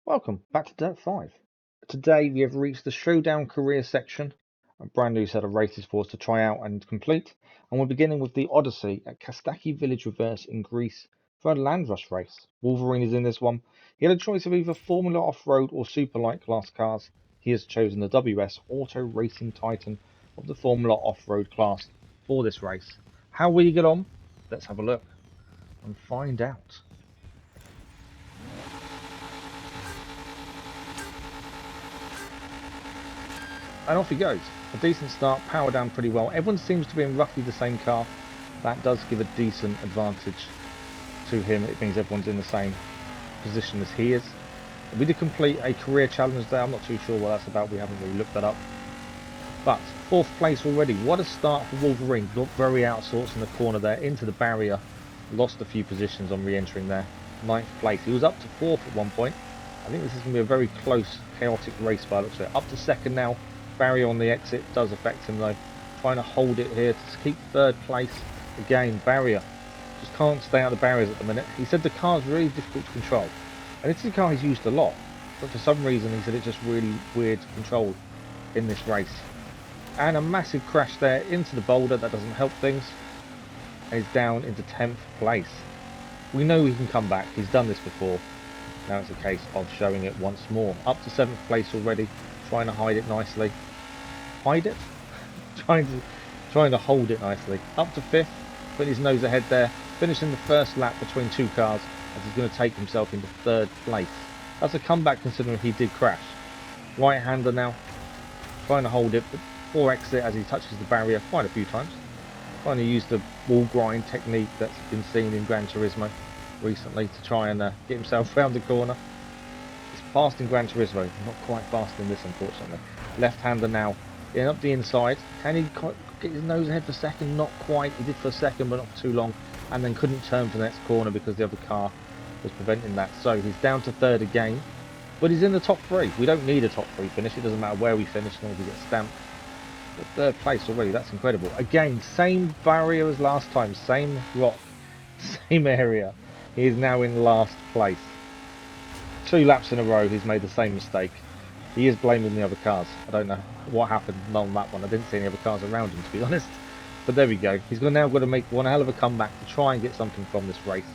Welcome back to Dirt 5. Today we have reached the Showdown Career section, a brand new set of races for us to try out and complete, and we're beginning with the Odyssey at Kastaki Village Reverse in Greece for a land rush race. Wolverine is in this one. He had a choice of either Formula Off-Road or Super Lite class cars. He has chosen the WS Auto Racing Titan of the Formula Off-Road class for this race. How will you get on? Let's have a look and find out. And off he goes. A decent start, power down pretty well. Everyone seems to be in roughly the same car. That does give a decent advantage to him. It means everyone's in the same position as he is. We did complete a career challenge there. I'm not too sure what that's about. We haven't really looked that up. But fourth place already. What a start for Wolverine. Got very out of sorts in the corner there, into the barrier. Lost a few positions on re-entering there. Ninth place. He was up to fourth at one point. I think this is going to be a very close, chaotic race by the looks of it. Up to second now. Barrier on the exit does affect him though. Trying to hold it here to keep third place. Again, barrier. Just can't stay out of the barriers at the minute. He said the car's really difficult to control. And this is a car he's used a lot. But for some reason he said it's just really weird to control in this race. And a massive crash there into the boulder. That doesn't help things. And he's down into 10th place. We know he can come back. He's done this before. Now it's a case of showing it once more. Up to 7th place already. Trying to hide it nicely. Hide it? trying to hold it nicely. Up to 5th, putting his nose ahead there, finishing the first lap between two cars as he's going to take himself into 3rd place. That's a comeback considering he did crash. Right-hander now, trying to hold it, but poor exit as he touches the barrier quite a few times. Trying to use the wall grind technique that's been seen in Gran Turismo recently to try and get himself round the corner. Fast in Gran Turismo, not quite fast in this unfortunately. Left-hander now, in up the inside. Can he get his nose ahead for second? Not quite. He did for a second, but not for too long. And then couldn't turn for the next corner because the other car was preventing that. So he's down to 3rd again, but he's in the top 3. We don't need a top 3 finish. It doesn't matter where we finish as long as we get stamped. But 3rd place already. That's incredible. Again, same barrier as last time. Same rock, same area. He is now in last place. 2 laps in a row he's made the same mistake. He is blaming the other cars. I don't know what happened on that one. I didn't see any other cars around him, to be honest. But there we go. He's now got to make one hell of a comeback to try and get something from this race.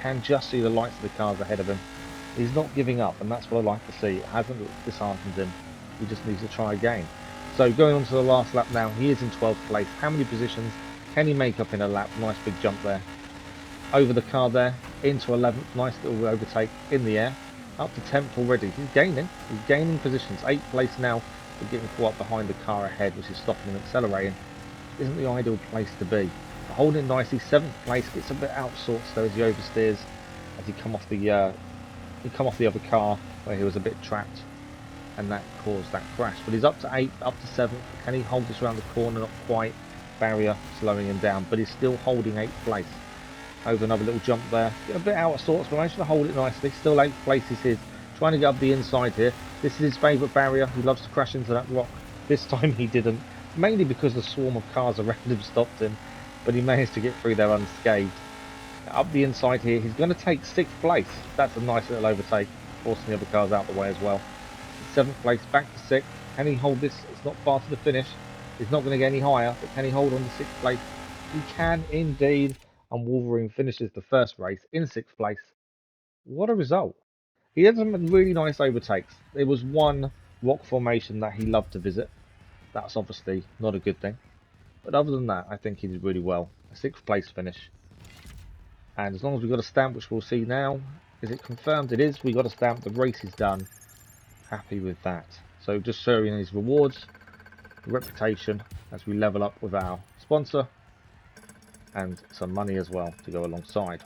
Can just see the lights of the cars ahead of him. He's not giving up, and that's what I like to see. It hasn't disheartened him. He just needs to try again. So going on to the last lap now. He is in 12th place. How many positions can he make up in a lap? Nice big jump there. Over the car there. Into 11th. Nice little overtake in the air. Up to 10th already. He's gaining positions. 8th place now, but getting caught behind the car ahead, which is stopping him accelerating. Isn't the ideal place to be. But holding it nicely. 7th place, gets a bit out of sorts though as he oversteers as he come off the other car where he was a bit trapped, and that caused that crash. But he's up to 8th, up to 7th. Can he hold this around the corner? Not quite. Barrier slowing him down, but he's still holding 8th place. Over another little jump there. Get a bit out of sorts, but managed to hold it nicely. Still 8th place is his. Trying to get up the inside here. This is his favourite barrier. He loves to crash into that rock. This time he didn't. Mainly because the swarm of cars around him stopped him. But he managed to get through there unscathed. Up the inside here. He's going to take 6th place. That's a nice little overtake. Forcing the other cars out of the way as well. 7th place, back to 6th. Can he hold this? It's not far to the finish. He's not going to get any higher. But can he hold on to 6th place? He can indeed. And Wolverine finishes the first race in 6th place. What a result. He had some really nice overtakes. There was one rock formation that he loved to visit. That's obviously not a good thing. But other than that, I think he did really well. A 6th place finish. And as long as we've got a stamp, which we'll see now. Is it confirmed? It is. We got a stamp. The race is done. Happy with that. So just showing his rewards, reputation, as we level up with our sponsor. And some money as well to go alongside.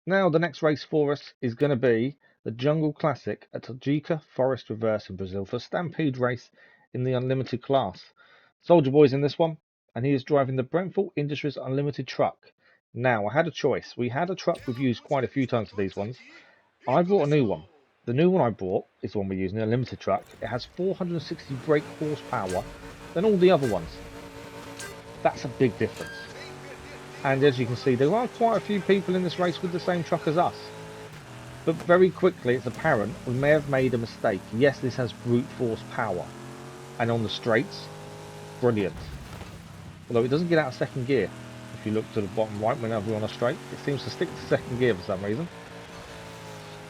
Now the next race for us is going to be the Jungle Classic at Tijuca Forest Reverse in Brazil for a Stampede race in the Unlimited class. Soldierboy's in this one, and he is driving the Brenthal Industries Unlimited Truck. Now I had a choice. We had a truck we've used quite a few times for these ones. I brought a new one. The new one I bought is the one we're using, the Unlimited Truck. It has 460 brake horsepower than all the other ones. That's a big difference. And as you can see, there are quite a few people in this race with the same truck as us. But very quickly it's apparent we may have made a mistake. Yes, this has brute force power. And on the straights, brilliant. Although it doesn't get out of second gear. If you look to the bottom right whenever we're on a straight, it seems to stick to second gear for some reason.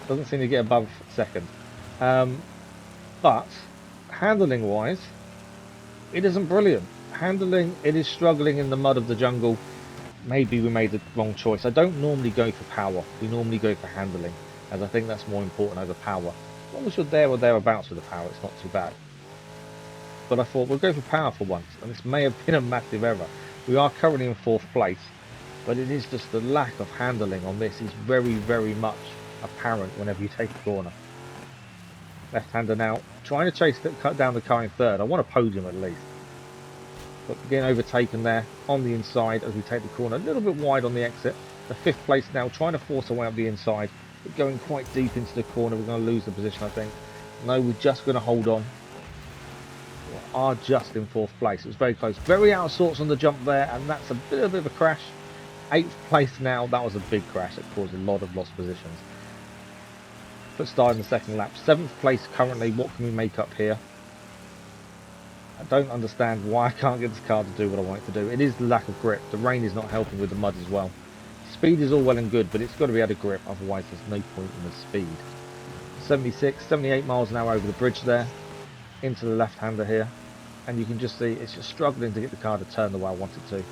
Doesn't seem to get above second. But handling wise, it isn't brilliant. Handling, it is struggling in the mud of the jungle. Maybe we made the wrong choice. I don't normally go for power. We normally go for handling, as I think that's more important over power. As long as you're there or thereabouts with the power, it's not too bad. But I thought we'll go for power for once, and this may have been a massive error. We are currently in 4th place, but it is just the lack of handling on this is very, very much apparent whenever you take a corner. Left-hander now, trying to cut down the car in 3rd. I want a podium at least. But getting overtaken there on the inside as we take the corner, a little bit wide on the exit. The 5th place now, trying to force our way up the inside, but going quite deep into the corner. We're going to lose the position, I think. No, we're just going to hold on. We are just in 4th place. It was very close. Very out of sorts on the jump there, and that's a bit of a crash. 8th place now, that was a big crash. It caused a lot of lost positions. Foot start in the 2nd lap. 7th place currently. What can we make up here? I don't understand why I can't get this car to do what I want it to do. It is the lack of grip. The rain is not helping with the mud as well. Speed is all well and good, but it's got to be able to grip, otherwise there's no point in the speed. 76, 78 miles an hour over the bridge there, into the left-hander here, and you can just see it's just struggling to get the car to turn the way I want it to.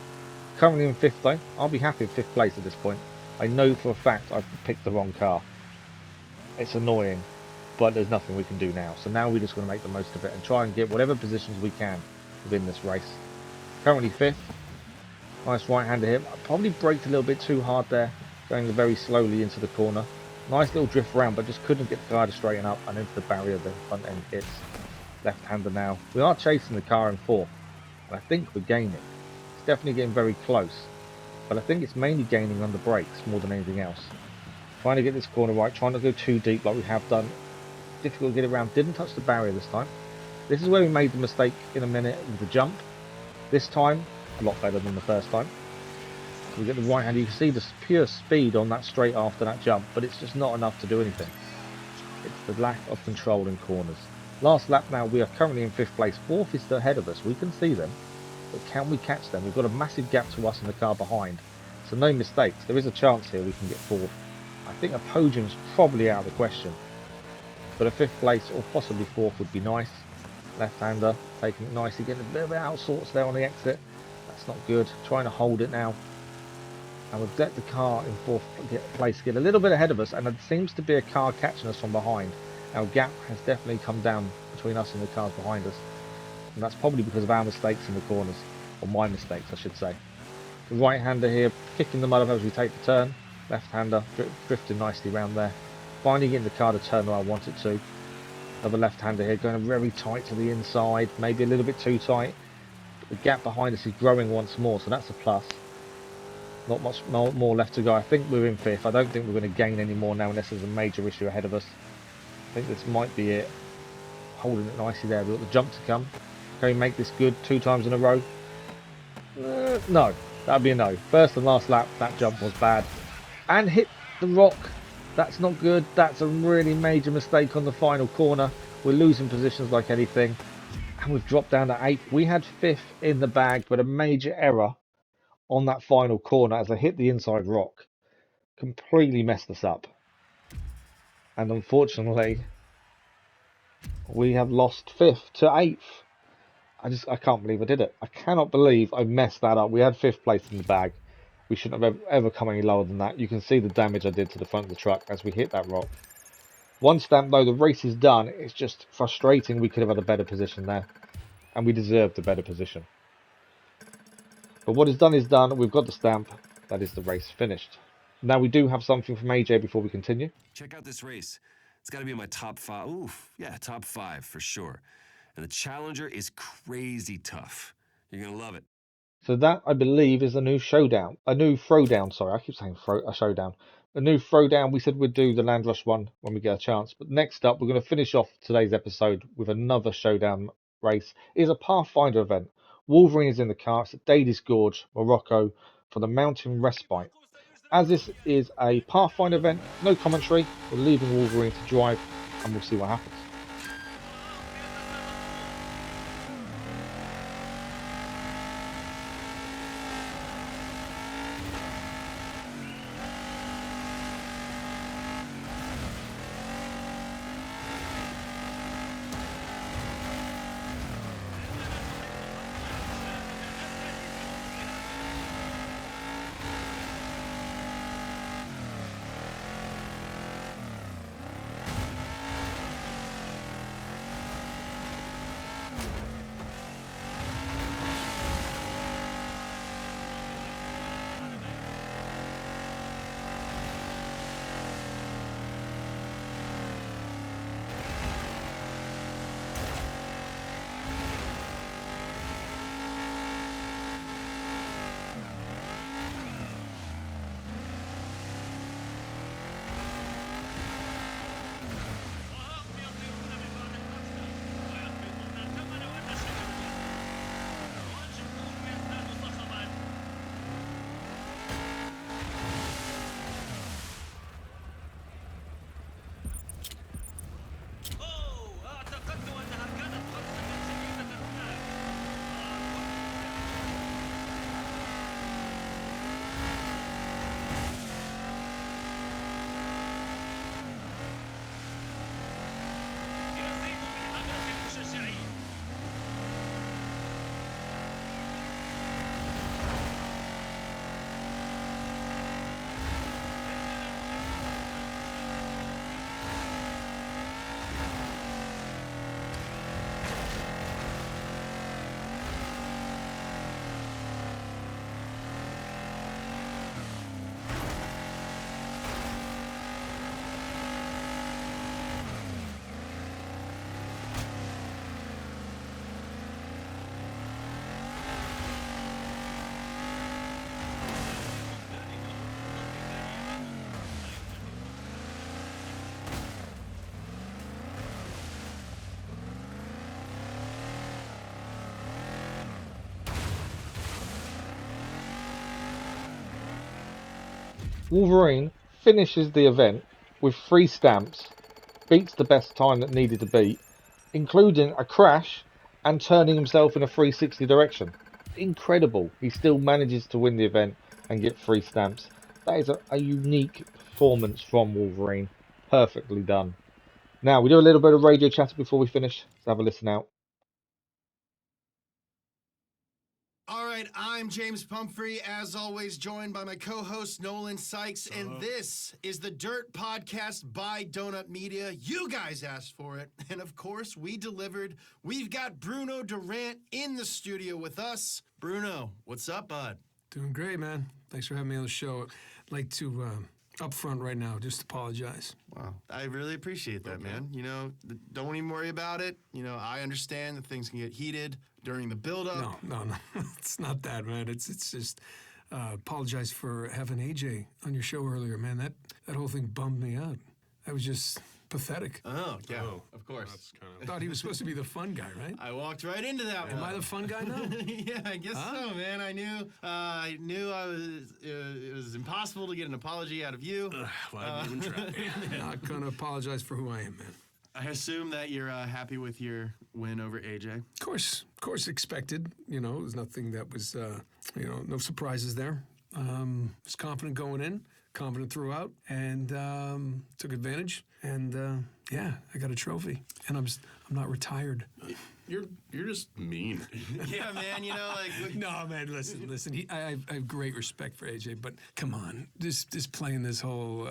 Currently in 5th though. I'll be happy with 5th place at this point. I know for a fact I've picked the wrong car. It's annoying, but there's nothing we can do now. So now we're just going to make the most of it and try and get whatever positions we can within this race. Currently 5th. Nice right-hander here. I probably braked a little bit too hard there, going very slowly into the corner. Nice little drift round, but just couldn't get the car to straighten up and into the barrier the front end hits. Left-hander now. We are chasing the car in 4th, and I think we're gaining. It's definitely getting very close, but I think it's mainly gaining on the brakes more than anything else. Trying to get this corner right, trying to go too deep like we have done. Difficult to get around. Didn't touch the barrier this time. This is where we made the mistake in a minute with the jump. This time, a lot better than the first time. We get the right hand. You can see the pure speed on that straight after that jump, but it's just not enough to do anything. It's the lack of control in corners. Last lap now, we are currently in 5th place. 4th is ahead of us. We can see them, but can we catch them? We've got a massive gap to us and the car behind. So no mistakes. There is a chance here we can get 4th. I think a podium's probably out of the question. But a 5th place or possibly 4th would be nice. Left-hander, taking it nicely, getting a bit of out of sorts there on the exit. That's not good. Trying to hold it now. And we've let the car in 4th place get a little bit ahead of us, and there seems to be a car catching us from behind. Our gap has definitely come down between us and the cars behind us. And that's probably because of our mistakes in the corners. Or my mistakes, I should say. The right-hander here, kicking the mud up as we take the turn. Left-hander, drifting nicely around there. Finally getting the car to turn where I want it to. Another left-hander here, going very tight to the inside. Maybe a little bit too tight. The gap behind us is growing once more, so that's a plus. Not much more left to go. I think we're in 5th. I don't think we're going to gain any more now unless there's a major issue ahead of us. I think this might be it. Holding it nicely there. We've got the jump to come. Can we make this good 2 times in a row? No. That would be a no. First and last lap, that jump was bad. And hit the rock. That's not good. That's a really major mistake on the final corner. We're losing positions like anything. And we've dropped down to 8th. We had 5th in the bag, but a major error on that final corner as I hit the inside rock completely messed us up. And unfortunately, we have lost 5th to 8th. I can't believe I did it. I cannot believe I messed that up. We had 5th place in the bag. We shouldn't have ever come any lower than that. You can see the damage I did to the front of the truck as we hit that rock. One stamp though, the race is done. It's just frustrating. We could have had a better position there. And we deserved a better position. But what is done. We've got the stamp. That is the race finished. Now we do have something from AJ before we continue. Check out this race. It's got to be in my top 5. Oof, yeah, top 5 for sure. And the Challenger is crazy tough. You're going to love it. So that, I believe, is a new showdown. A new throwdown, sorry. I keep saying a showdown. A new throwdown. We said we'd do the Land Rush one when we get a chance. But next up, we're going to finish off today's episode with another showdown race. It is a Pathfinder event. Wolverine is in the car. It's at Dades Gorge, Morocco. for the Mountain Respite. As this is a Pathfinder event, no commentary, we're leaving Wolverine to drive and we'll see what happens. Wolverine finishes the event with 3 stamps, beats the best time that needed to beat, including a crash and turning himself in a 360 direction. Incredible. He still manages to win the event and get 3 stamps. That is a unique performance from Wolverine. Perfectly done. Now, we do a little bit of radio chatter before we finish. Let's have a listen out. All right, I'm James Pumphrey, as always, joined by my co-host Nolan Sykes, and this is the Dirt Podcast by Donut Media. You guys asked for it, and of course, we delivered. We've got Bruno Durant in the studio with us. Bruno, what's up, bud? Doing great, man. Thanks for having me on the show. I'd like to, up front right now, just apologize. Wow, I really appreciate that, man. You know, don't even worry about it. You know, I understand that things can get heated during the build-up. No. It's not that, man. It's just apologize for having AJ on your show earlier, man. That whole thing bummed me out. That was just pathetic. Oh, yeah, of course. I thought he was supposed to be the fun guy, right? I walked right into that Am one. I the fun guy now? Yeah, I guess so, man. I knew it was impossible to get an apology out of you. Why even try? Not gonna apologize for who I am, man. I assume that you're happy with your win over AJ. Of course, expected. You know, it was nothing that was, no surprises there. Was confident going in, confident throughout, and took advantage. And I got a trophy, and I'm not retired. You're just mean. Yeah, man. You know, like No, man. Listen. I have great respect for AJ, but come on, just playing this whole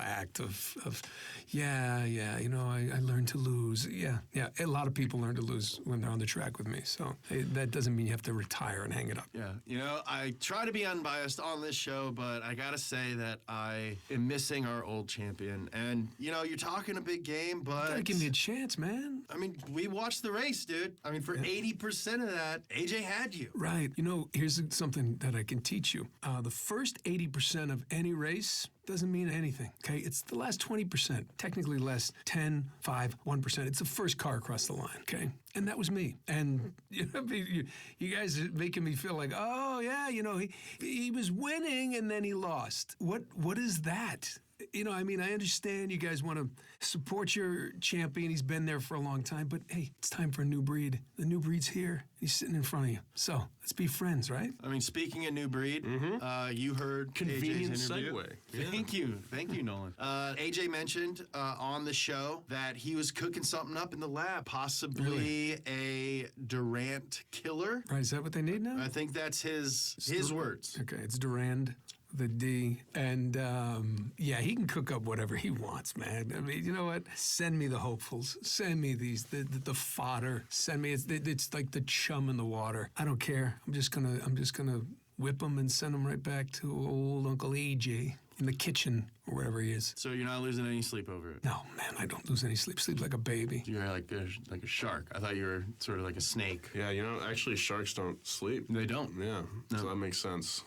act of you know, I learned to lose. Yeah. A lot of people learn to lose when they're on the track with me. So that doesn't mean you have to retire and hang it up. Yeah, you know, I try to be unbiased on this show, but I gotta say that I am missing our old champion. And you know, you're talking a big game, but You gotta give me a chance, man. I mean, we watched watched the race, dude. I mean, for 80% of that, AJ had you. Right. You know, here's something that I can teach you. The first 80% of any race doesn't mean anything, okay? It's the last 20%, technically less, 10, 5, 1%. It's the first car across the line, okay? And that was me. And you know, you guys are making me feel like, oh, yeah, you know, he was winning and then he lost. What is that? You know, I mean, I understand you guys want to support your champion. He's been there for a long time. But, hey, it's time for a new breed. The new breed's here. He's sitting in front of you. So let's be friends, right? I mean, speaking of new breed, you heard Convenient AJ's interview. segue. Thank you, Nolan. AJ mentioned on the show that he was cooking something up in the lab, possibly a Durant killer. Right, is that what they need now? I think that's his words. Okay, it's Durand, the D. And, yeah, he can cook up whatever he wants, man. I mean, you know what? Send me the hopefuls. Send me these, the fodder. Send me, it's like the chum in the water. I don't care. I'm just gonna whip them and send them right back to old Uncle AJ in the kitchen or wherever he is. So you're not losing any sleep over it? No, man, I don't lose any sleep. Sleep like a baby. You're like a shark. I thought you were sort of like a snake. Yeah, you know, actually, sharks don't sleep. They don't. Yeah, so that makes sense.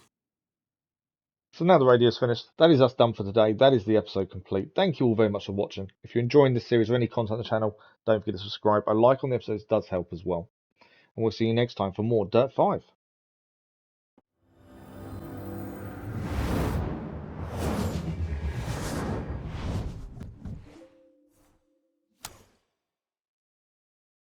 So now the radio's finished. That is us done for today. That is the episode complete. Thank you all very much for watching. If you're enjoying this series or any content on the channel, don't forget to subscribe. A like on the episodes does help as well. And we'll see you next time for more Dirt 5.